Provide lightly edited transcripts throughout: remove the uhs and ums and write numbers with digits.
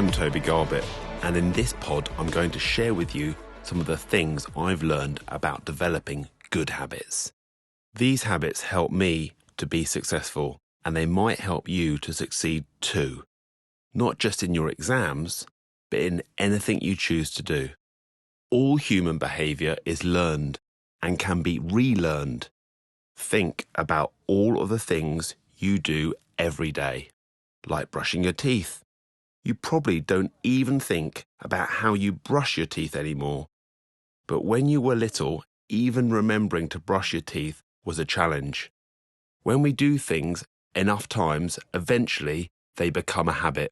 I'm Toby Garbett, and in this pod I'm going to share with you some of the things I've learned about developing good habits. These habits help me to be successful, and they might help you to succeed too, not just in your exams, but in anything you choose to do. All human behaviour is learned and can be relearned. Think about all of the things you do every day, like brushing your teeth. You probably don't even think about how you brush your teeth anymore. But when you were little, even remembering to brush your teeth was a challenge. When we do things enough times, eventually they become a habit.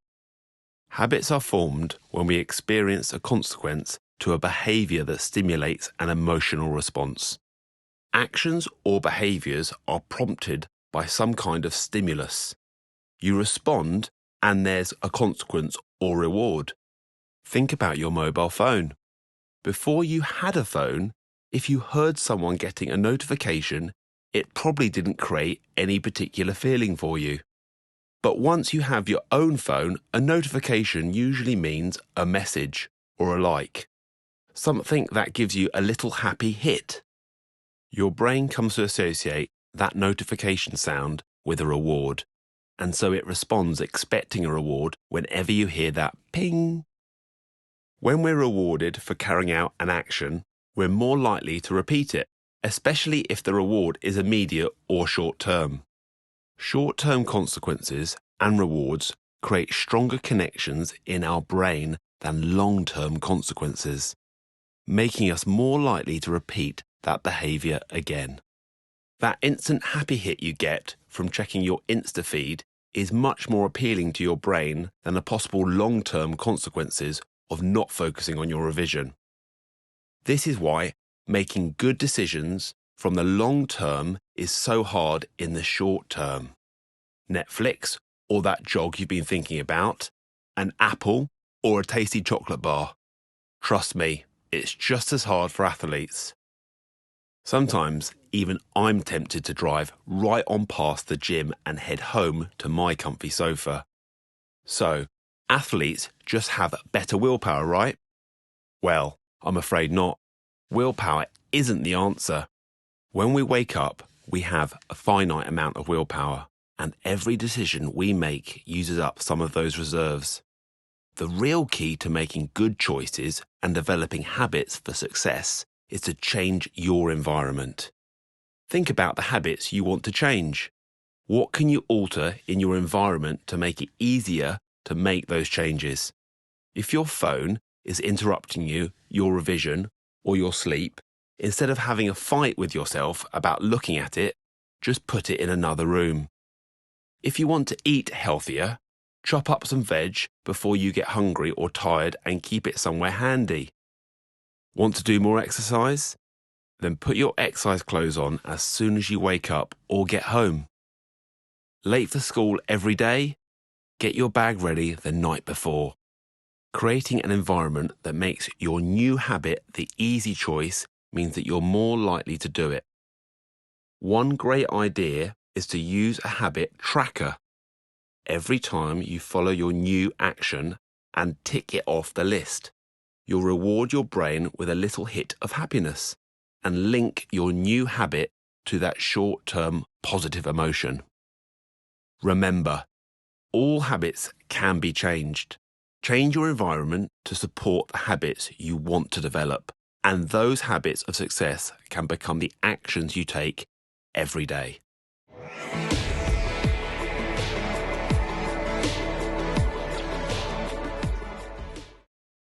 Habits are formed when we experience a consequence to a behaviour that stimulates an emotional response. Actions or behaviours are prompted by some kind of stimulus. You respond and there's a consequence or reward. Think about your mobile phone. Before you had a phone, if you heard someone getting a notification, it probably didn't create any particular feeling for you. But once you have your own phone, a notification usually means a message or a like, something that gives you a little happy hit. Your brain comes to associate that notification sound with a reward, and so it responds expecting a reward whenever you hear that ping. When we're rewarded for carrying out an action, we're more likely to repeat it, especially if the reward is immediate or short-term. Short-term consequences and rewards create stronger connections in our brain than long-term consequences, making us more likely to repeat that behaviour again. That instant happy hit you get from checking your Insta feed is much more appealing to your brain than the possible long-term consequences of not focusing on your revision. This is why making good decisions from the long term is so hard in the short term. Netflix, or that jog you've been thinking about, an apple, or a tasty chocolate bar. Trust me, it's just as hard for athletes. Sometimes even I'm tempted to drive right on past the gym and head home to my comfy sofa. So, athletes just have better willpower, right? Well, I'm afraid not. Willpower isn't the answer. When we wake up, we have a finite amount of willpower, and every decision we make uses up some of those reserves. The real key to making good choices and developing habits for success is to change your environment. Think about the habits you want to change. What can you alter in your environment to make it easier to make those changes? If your phone is interrupting you, your revision, or your sleep, instead of having a fight with yourself about looking at it, just put it in another room. If you want to eat healthier, chop up some veg before you get hungry or tired and keep it somewhere handy. Want to do more exercise? Then put your exercise clothes on as soon as you wake up or get home. Late for school every day? Get your bag ready the night before. Creating an environment that makes your new habit the easy choice means that you're more likely to do it. One great idea is to use a habit tracker. Every time you follow your new action and tick it off the list, you'll reward your brain with a little hit of happiness and link your new habit to that short-term positive emotion. Remember, all habits can be changed. Change your environment to support the habits you want to develop, and those habits of success can become the actions you take every day.